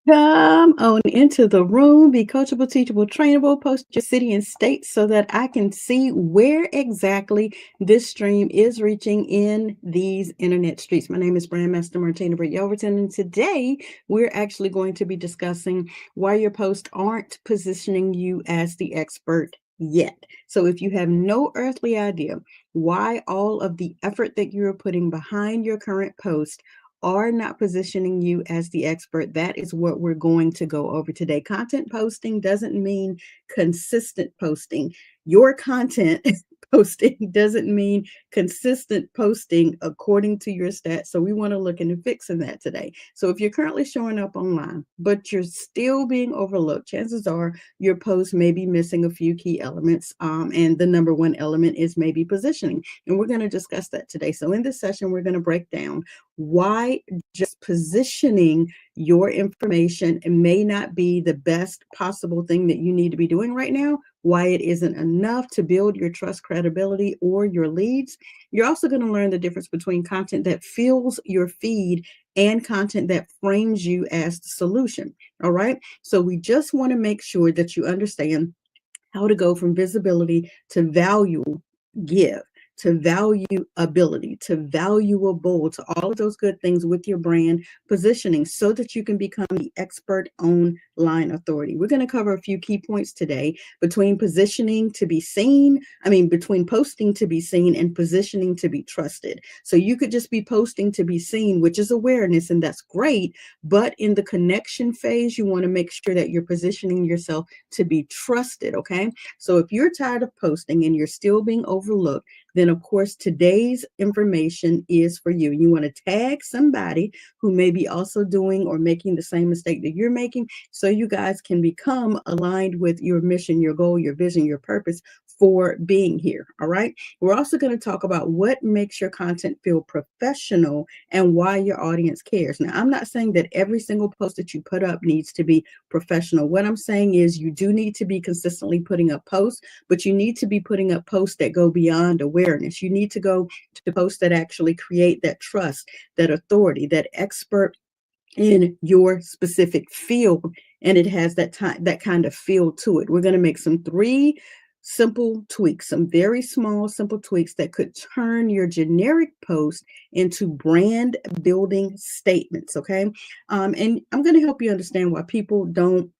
Come on into the room, be coachable, teachable, trainable, post your city and state so that I can see where exactly this stream is reaching in these internet streets. My name is Brandmaster Martina Britt Yelverton, and today we're actually going to be discussing why your posts aren't positioning you as the expert yet. So if you have no earthly idea why all of the effort that you're putting behind your current post are not positioning you as the expert, that is what we're going to go over today. Content posting doesn't mean consistent posting. Your content posting doesn't mean consistent posting according to your stats. So we want to look into fixing that today. So if you're currently showing up online, but you're still being overlooked, chances are your post may be missing a few key elements. And the number one element is maybe positioning. And we're going to discuss that today. So in this session, we're going to break down why just positioning your information may not be the best possible thing that you need to be doing right now, why it isn't enough to build your trust, credibility, or your leads. You're also going to learn the difference between content that fills your feed and content that frames you as the solution. All right. So we just want to make sure that you understand how to go from visibility to value give, to value ability, to valuable, to all of those good things with your brand positioning so that you can become the expert online authority. We're going to cover a few key points today between positioning to be seen, between posting to be seen and positioning to be trusted. So you could just be posting to be seen, which is awareness, and that's great. But in the connection phase, you want to make sure that you're positioning yourself to be trusted. Okay. So if you're tired of posting and you're still being overlooked, then of course today's information is for you. You want to tag somebody who may be also doing or making the same mistake that you're making so you guys can become aligned with your mission, your goal, your vision, your purpose for being here. All right. We're also going to talk about what makes your content feel professional and why your audience cares. Now, I'm not saying that every single post that you put up needs to be professional. What I'm saying is you do need to be consistently putting up posts, but you need to be putting up posts that go beyond awareness. You need to go to posts that actually create that trust, that authority, that expert in your specific field, and it has that kind of feel to it. We're going to make some three simple tweaks, some very small simple tweaks that could turn your generic post into brand building statements. Okay. And I'm going to help you understand why people don't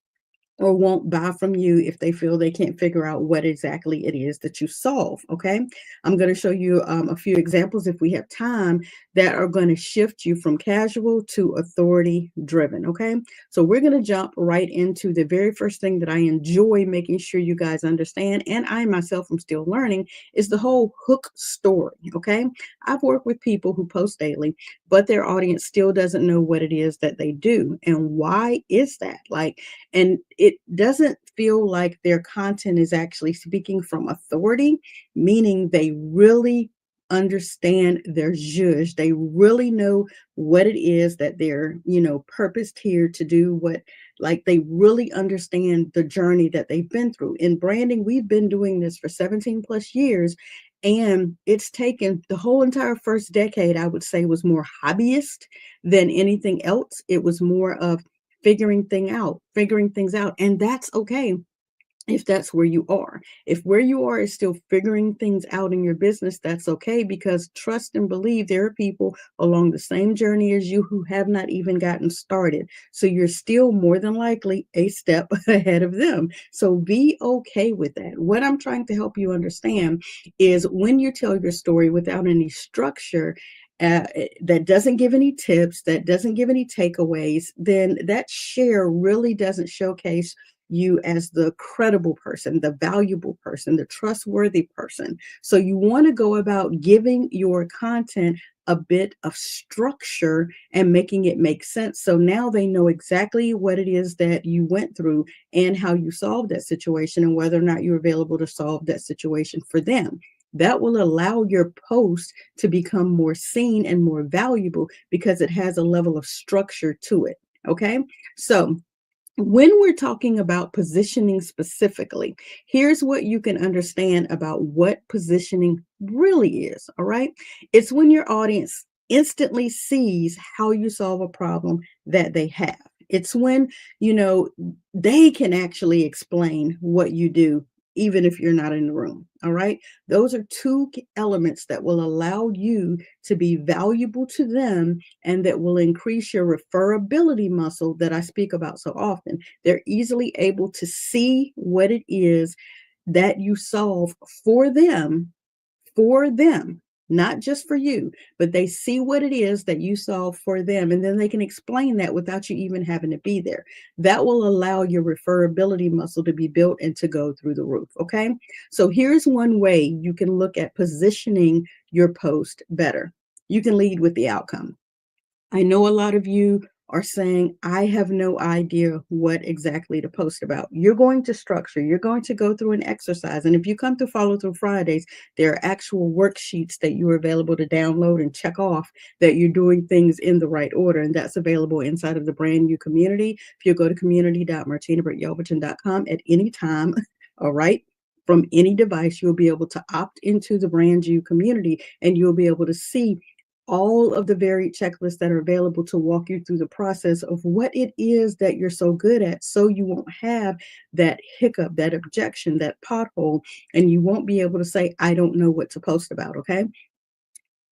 or won't buy from you if they feel they can't figure out what exactly it is that you solve. Okay. I'm going to show you a few examples if we have time that are going to shift you from casual to authority driven. Okay. So we're going to jump right into the very first thing that I enjoy making sure you guys understand, and I myself am still learning, is the whole hook story. Okay. I've worked with people who post daily, but their audience still doesn't know what it is that they do. And why is that? And it doesn't feel like their content is actually speaking from authority, meaning they really understand their zhuzh. They really know what it is that they're, purposed here to do, they really understand the journey that they've been through. In branding, we've been doing this for 17 plus years. And it's taken the whole entire first decade, I would say, was more hobbyist than anything else. It was more of figuring things out. And that's okay if that's where you are. If where you are is still figuring things out in your business, that's okay, because trust and believe there are people along the same journey as you who have not even gotten started. So you're still more than likely a step ahead of them. So be okay with that. What I'm trying to help you understand is when you tell your story without any structure, that doesn't give any tips, that doesn't give any takeaways, then that share really doesn't showcase you as the credible person, the valuable person, the trustworthy person. So you want to go about giving your content a bit of structure and making it make sense. So now they know exactly what it is that you went through and how you solved that situation and whether or not you're available to solve that situation for them. That will allow your post to become more seen and more valuable because it has a level of structure to it. Okay. So when we're talking about positioning specifically, here's what you can understand about what positioning really is. All right. It's when your audience instantly sees how you solve a problem that they have. It's when, you know, they can actually explain what you do, even if you're not in the room. All right. Those are two elements that will allow you to be valuable to them and that will increase your referability muscle that I speak about so often. They're easily able to see what it is that you solve for them, not just for you, but they see what it is that you solve for them. And then they can explain that without you even having to be there. That will allow your referability muscle to be built and to go through the roof. Okay. So here's one way you can look at positioning your post better. You can lead with the outcome. I know a lot of you are saying, I have no idea what exactly to post about. You're going to structure, you're going to go through an exercise. And if you come to Follow Through Fridays, there are actual worksheets that you are available to download and check off that you're doing things in the right order. And that's available inside of the brand new community. If you go to community.martinabrityelverton.com at any time, all right, from any device, you'll be able to opt into the brand new community and you'll be able to see all of the varied checklists that are available to walk you through the process of what it is that you're so good at, so you won't have that hiccup, that objection, that pothole, and you won't be able to say, I don't know what to post about. Okay.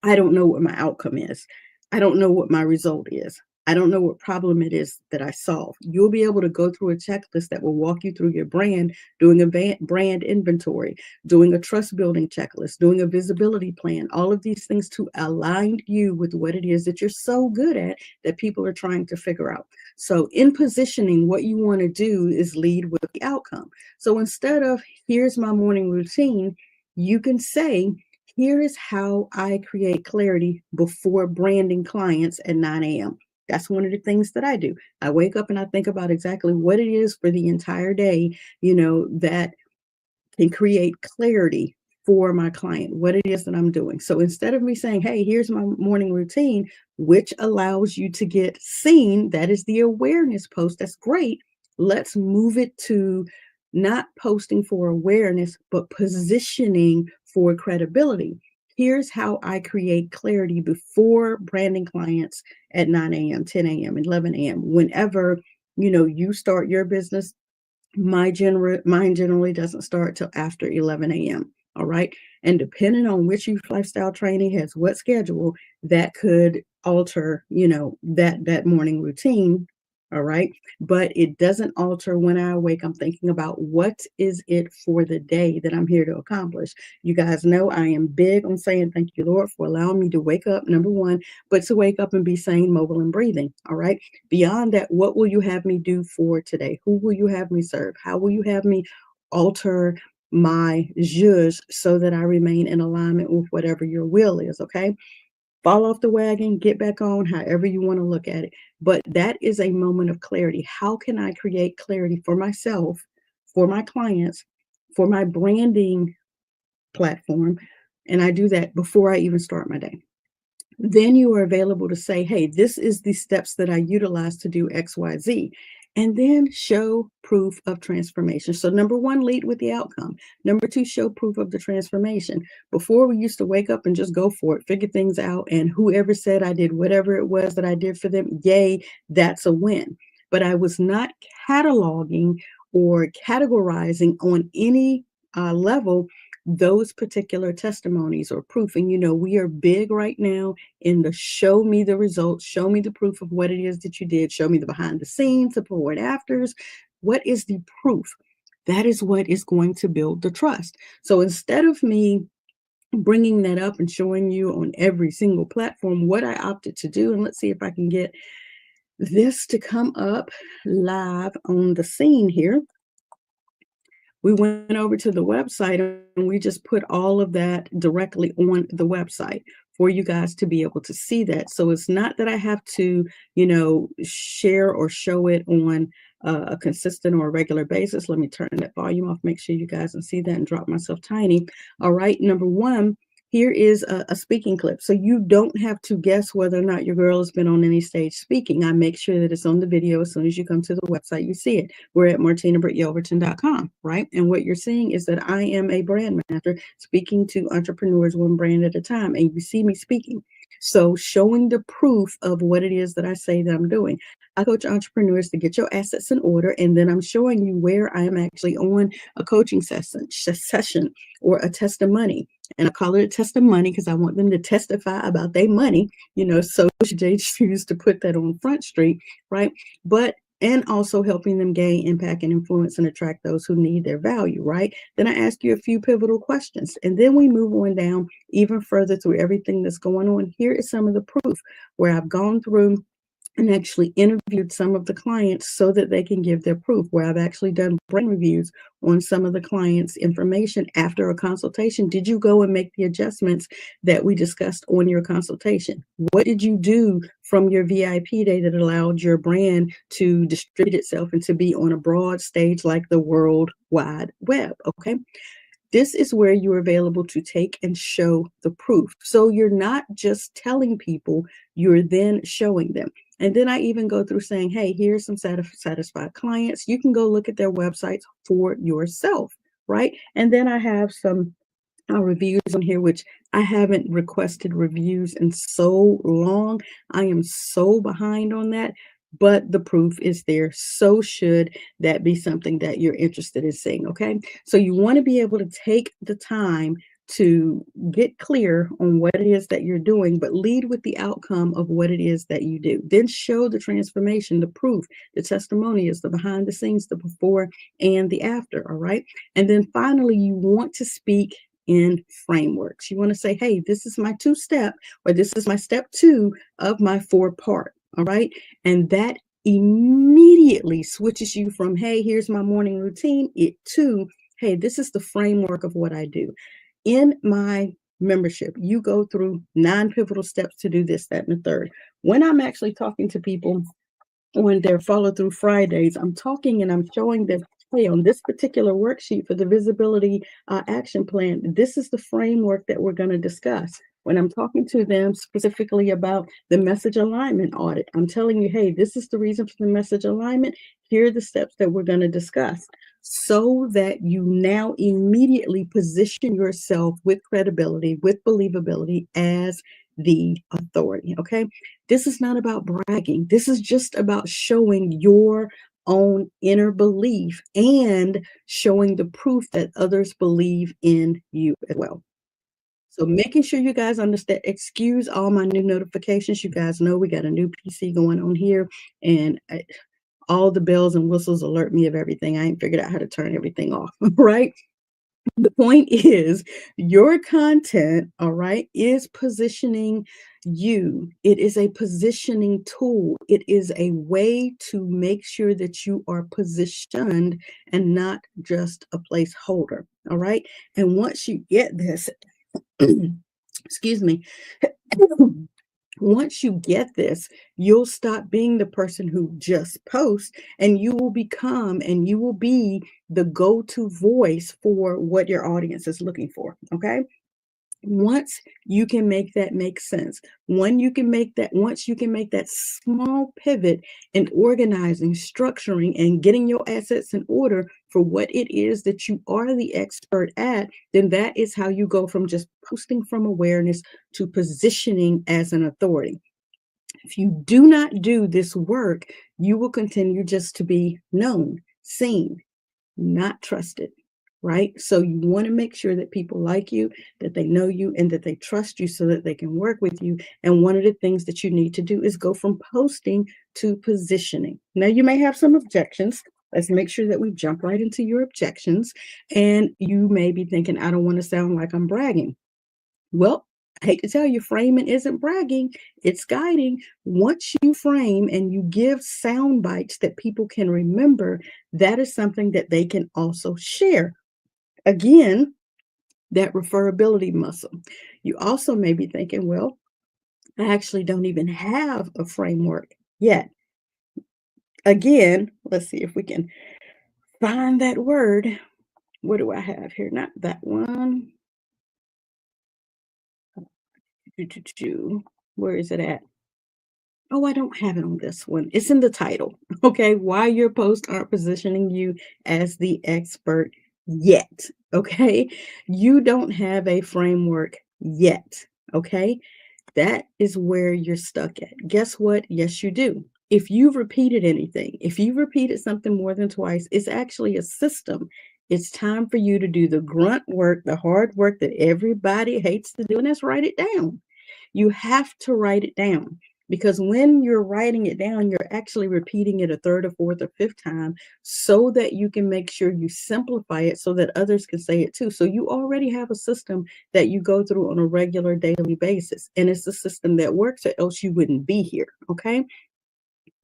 I don't know what my outcome is. I don't know what my result is. I don't know what problem it is that I solve. You'll be able to go through a checklist that will walk you through your brand, doing a brand inventory, doing a trust building checklist, doing a visibility plan, all of these things to align you with what it is that you're so good at that people are trying to figure out. So in positioning, what you want to do is lead with the outcome. So instead of here's my morning routine, you can say, here is how I create clarity before branding clients at 9 a.m. That's one of the things that I do. I wake up and I think about exactly what it is for the entire day, that can create clarity for my client, what it is that I'm doing. So instead of me saying, hey, here's my morning routine, which allows you to get seen, that is the awareness post. That's great. Let's move it to not posting for awareness, but positioning for credibility. Here's how I create clarity before branding clients at 9 a.m., 10 a.m., 11 a.m. Whenever, you start your business, mine generally doesn't start till after 11 a.m. All right. And depending on which youth lifestyle training has what schedule, that could alter, that morning routine. All right. But it doesn't alter when I wake. I'm thinking about what is it for the day that I'm here to accomplish. You guys know I am big on saying thank you, Lord, for allowing me to wake up, number one, but to wake up and be sane, mobile, and breathing. All right. Beyond that, what will you have me do for today? Who will you have me serve? How will you have me alter my zhuzh so that I remain in alignment with whatever your will is? Okay. Fall off the wagon, get back on, however you want to look at it. But that is a moment of clarity. How can I create clarity for myself, for my clients, for my branding platform? And I do that before I even start my day. Then you are available to say, hey, this is the steps that I utilize to do XYZ. And then show proof of transformation. So number one, lead with the outcome. Number two, show proof of the transformation. Before, we used to wake up and just go for it, figure things out. And whoever said I did whatever it was that I did for them, yay, that's a win. But I was not cataloging or categorizing on any level those particular testimonies or proof. And, we are big right now in the show me the results, show me the proof of what it is that you did, show me the behind the scenes, the before and afters. What is the proof? That is what is going to build the trust. So instead of me bringing that up and showing you on every single platform, what I opted to do, and let's see if I can get this to come up live on the scene here. We went over to the website and we just put all of that directly on the website for you guys to be able to see that. So it's not that I have to, share or show it on a consistent or a regular basis. Let me turn that volume off, make sure you guys can see that, and drop myself tiny. All right. Number one, here is a speaking clip. So you don't have to guess whether or not your girl has been on any stage speaking. I make sure that it's on the video. As soon as you come to the website, you see it. We're at martinabrityelverton.com, right? And what you're seeing is that I am a brand manager speaking to entrepreneurs one brand at a time. And you see me speaking. So showing the proof of what it is that I say that I'm doing. I coach entrepreneurs to get your assets in order, and then I'm showing you where I am actually on a coaching session or a testimony. And I call it a testimony because I want them to testify about their money, so they choose to put that on Front Street, right? But and also helping them gain impact and influence and attract those who need their value, right? Then I ask you a few pivotal questions, and then we move on down even further through everything that's going on. Here is some of the proof where I've gone through and actually interviewed some of the clients so that they can give their proof, where I've actually done brain reviews on some of the clients' information after a consultation. Did you go and make the adjustments that we discussed on your consultation? What did you do from your VIP day that allowed your brand to distribute itself and to be on a broad stage like the World Wide Web? Okay. This is where you're available to take and show the proof. So you're not just telling people, you're then showing them. And then I even go through saying, hey, here's some satisfied clients. You can go look at their websites for yourself, right? And then I have some reviews on here, which I haven't requested reviews in so long. I am so behind on that, but the proof is there. So should that be something that you're interested in seeing? Okay. So you want to be able to take the time to get clear on what it is that you're doing, but lead with the outcome of what it is that you do. Then show the transformation, the proof, the testimonials, the behind the scenes, the before and the after. All right. And then finally, you want to speak in frameworks. You want to say, hey, this is my 2-step, or this is my step 2 of my 4-part. All right. And that immediately switches you from, hey, here's my morning routine, to, hey, this is the framework of what I do. In my membership, you go through 9 pivotal steps to do this, that, and the third. When I'm actually talking to people on their follow through Fridays, I'm talking and I'm showing them, hey, on this particular worksheet for the visibility action plan, this is the framework that we're going to discuss. When I'm talking to them specifically about the message alignment audit, I'm telling you, hey, this is the reason for the message alignment. Here are the steps that we're going to discuss, so that you now immediately position yourself with credibility, with believability as the authority. Okay. This is not about bragging. This is just about showing your own inner belief and showing the proof that others believe in you as well. So making sure you guys understand, excuse all my new notifications. You guys know we got a new PC going on here, and all the bells and whistles alert me of everything. I ain't figured out how to turn everything off, right? The point is, your content, all right, is positioning you. It is a positioning tool. It is a way to make sure that you are positioned and not just a placeholder. All right. And once you get this, excuse me, once you get this, you'll stop being the person who just posts, and you will become and you will be the go-to voice for what your audience is looking for. Okay. Once you can make that make sense, once you can make that small pivot in organizing, structuring, and getting your assets in order for what it is that you are the expert at, then that is how you go from just posting from awareness to positioning as an authority. If you do not do this work, you will continue just to be known, seen, not trusted, right? So you want to make sure that people like you, that they know you, and that they trust you so that they can work with you. And one of the things that you need to do is go from posting to positioning. Now, you may have some objections. Let's make sure that we jump right into your objections. And you may be thinking, I don't want to sound like I'm bragging. Well, I hate to tell you, framing isn't bragging, it's guiding. Once you frame and you give sound bites that people can remember, that is something that they can also share. Again, that referability muscle. You also may be thinking, well, I actually don't even have a framework yet. Again, let's see if we can find that word. What do I have here? Not that one. Where is it at? Oh, I don't have it on this one. It's in the title. Okay. Why your posts aren't positioning you as the expert yet. Okay. You don't have a framework yet. Okay. That is where you're stuck at. Guess what? Yes, you do. If you've repeated anything, if you've repeated something more than twice, it's actually a system. It's time for you to do the grunt work, the hard work that everybody hates to do, and that's write it down. You have to write it down because when you're writing it down, you're actually repeating it a third or fourth or fifth time so that you can make sure you simplify it so that others can say it too. So you already have a system that you go through on a regular daily basis, and it's a system that works, or else you wouldn't be here. Okay.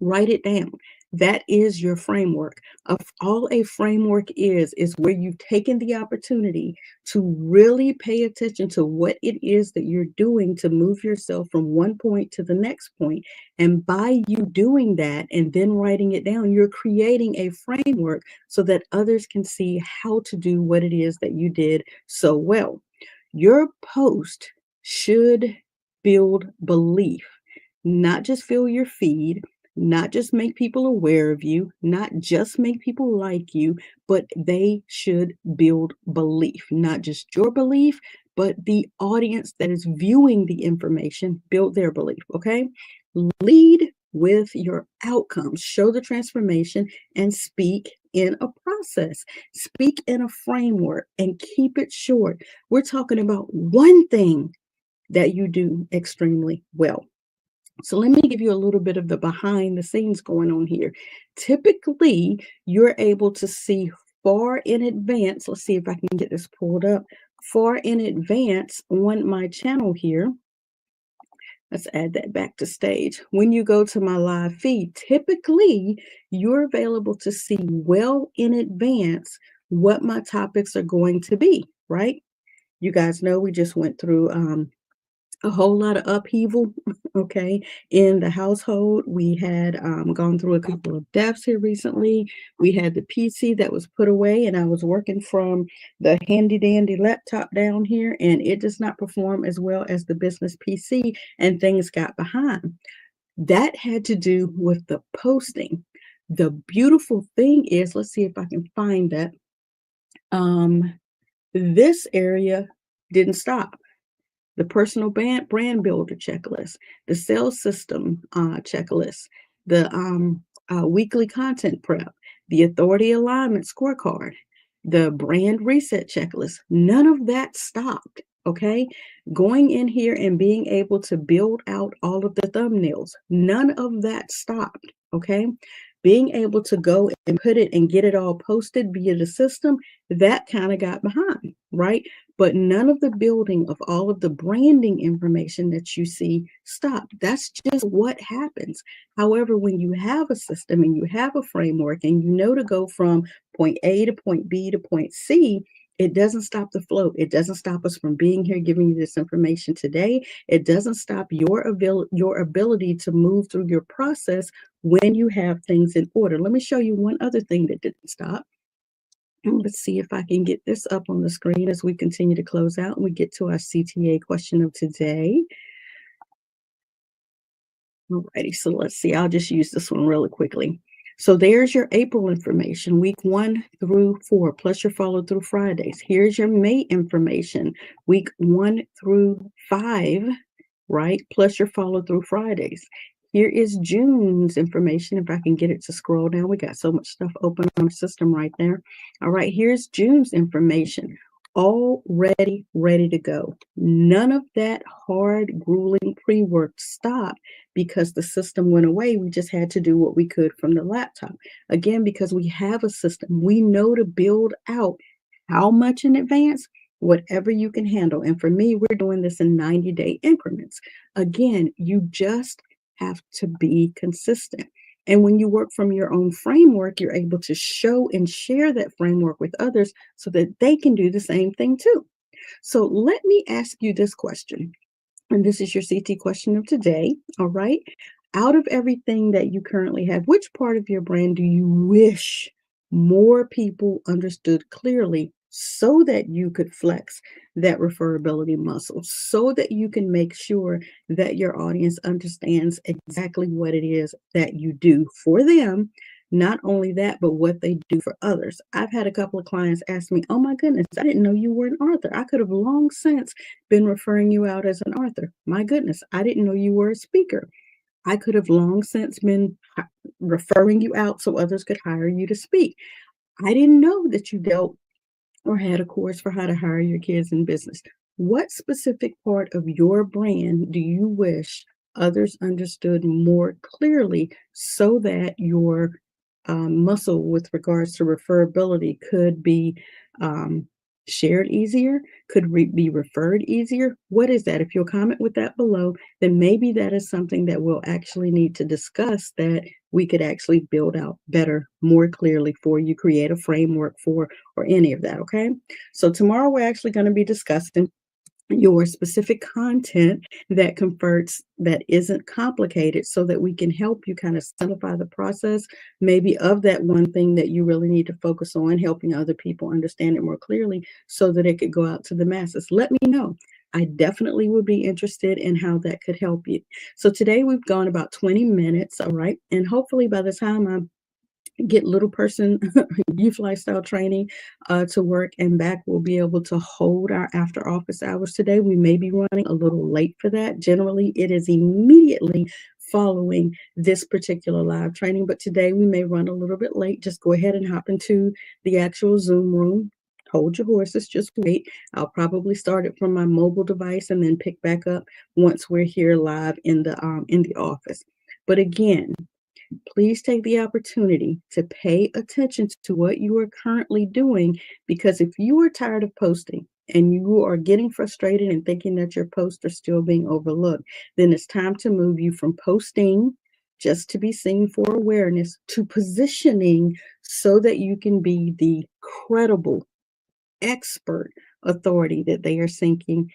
Write it down. That is your framework. Of all a framework is where you've taken the opportunity to really pay attention to what it is that you're doing to move yourself from one point to the next point. And by you doing that and then writing it down, you're creating a framework so that others can see how to do what it is that you did so well. Your post should build belief, not just fill your feed, not just make people aware of you, not just make people like you, but they should build belief, not just your belief, but the audience that is viewing the information build their belief. Okay. Lead with your outcomes, show the transformation, and speak in a process, speak in a framework, and keep it short. We're talking about one thing that you do extremely well. So let me give you a little bit of the behind the scenes going on here. Typically, you're able to see far in advance. Let's see if I can get this pulled up. Far in advance on my channel here. Let's add that back to stage. When you go to my live feed, typically you're available to see well in advance what my topics are going to be, right? You guys know we just went through a whole lot of upheaval, okay, in the household. We had gone through a couple of deaths here recently. We had the PC that was put away, and I was working from the handy dandy laptop down here, and it does not perform as well as the business PC, and things got behind. That had to do with the posting. The beautiful thing is, let's see if I can find that. This area didn't stop. The personal brand builder checklist, the sales system checklist, the weekly content prep, the authority alignment scorecard, the brand reset checklist. None of that stopped. Okay. Going in here and being able to build out all of the thumbnails, none of that stopped. Okay. Being able to go and put it and get it all posted via the system, that kind of got behind, right? But none of the building of all of the branding information that you see stopped. That's just what happens. However, when you have a system and you have a framework and you know to go from point A to point B to point C, it doesn't stop the flow. It doesn't stop us from being here giving you this information today. It doesn't stop your ability to move through your process when you have things in order. Let me show you one other thing that didn't stop. Let's see if I can get this up on the screen as we continue to close out and we get to our CTA question of today. Alrighty, so let's see. I'll just use this one really quickly. So there's your April information, week 1 through 4, plus your follow through Fridays. Here's your May information, week 1 through 5, right? Plus your follow through Fridays. Here is June's information. If I can get it to scroll down, we got so much stuff open on our system right there. All right, here's June's information. Already ready to go. None of that hard, grueling pre-work stopped because the system went away. We just had to do what we could from the laptop. Again, because we have a system, we know to build out how much in advance, whatever you can handle. And for me, we're doing this in 90-day increments. Again, you just have to be consistent. And when you work from your own framework, you're able to show and share that framework with others so that they can do the same thing too. So let me ask you this question, and this is your CT question of today. All right. Out of everything that you currently have, which part of your brand do you wish more people understood clearly so that you could flex that referability muscle, so that you can make sure that your audience understands exactly what it is that you do for them, Not only that, but what they do for others. I've had a couple of clients ask me, oh my goodness, I didn't know you were an author. I could have long since been referring you out as an author. My goodness, I didn't know you were a speaker. I could have long since been referring you out so others could hire you to speak. I didn't know that you dealt or had a course for how to hire your kids in business. What specific part of your brand do you wish others understood more clearly so that your muscle with regards to referability could be shared easier, could be referred easier? What is that? If you'll comment with that below, then maybe that is something that we'll actually need to discuss, that we could actually build out better, more clearly for you, create a framework for, or any of that, okay? So tomorrow we're actually going to be discussing your specific content that converts, that isn't complicated, so that we can help you kind of simplify the process, maybe of that one thing that you really need to focus on, helping other people understand it more clearly so that it could go out to the masses. Let me know. I definitely would be interested in how that could help you. So today we've gone about 20 minutes, all right? And hopefully by the time I'm get little person youth lifestyle training to work and back, we'll be able to hold our after office hours. Today we may be running a little late for that. Generally it is immediately following this particular live training, but today we may run a little bit late. Just go ahead and hop into the actual Zoom room. Hold your horses, just wait. I'll probably start it from my mobile device and then pick back up once we're here live in the office. But again, please take the opportunity to pay attention to what you are currently doing, because if you are tired of posting and you are getting frustrated and thinking that your posts are still being overlooked, then it's time to move you from posting just to be seen for awareness to positioning so that you can be the credible expert authority that they are seeking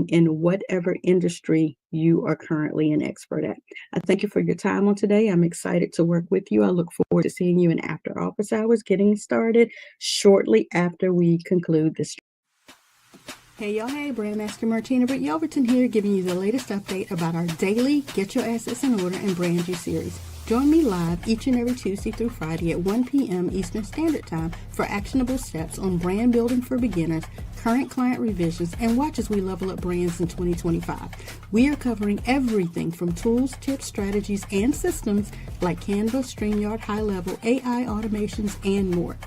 in whatever industry you are currently an expert at. I thank you for your time on today. I'm excited to work with you. I look forward to seeing you in after office hours, getting started shortly after we conclude this. Hey y'all, hey, Brandmaster Martina, Britt Yelverton here, giving you the latest update about our daily Get Your Assets in Order and Brand You series. Join me live each and every Tuesday through Friday at 1 p.m. Eastern Standard Time for actionable steps on brand building for beginners, current client revisions, and watch as we level up brands in 2025. We are covering everything from tools, tips, strategies, and systems like Canva, StreamYard, high-level AI automations, and more.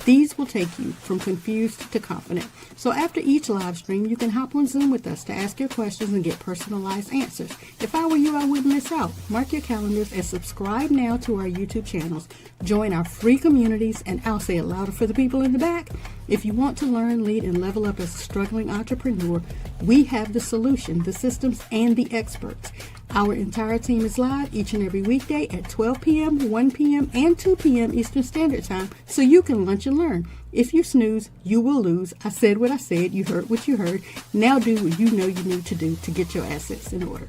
These will take you from confused to confident. So after each live stream, you can hop on Zoom with us to ask your questions and get personalized answers. If I were you, I wouldn't miss out. Mark your calendars and subscribe now to our YouTube channels. Join our free communities, and I'll say it louder for the people in the back. If you want to learn, lead, and level up as a struggling entrepreneur, we have the solution, the systems, and the experts. Our entire team is live each and every weekday at 12 p.m., 1 p.m., and 2 p.m. Eastern Standard Time, so you can lunch and learn. If you snooze, you will lose. I said what I said. You heard what you heard. Now do what you know you need to do to get your assets in order.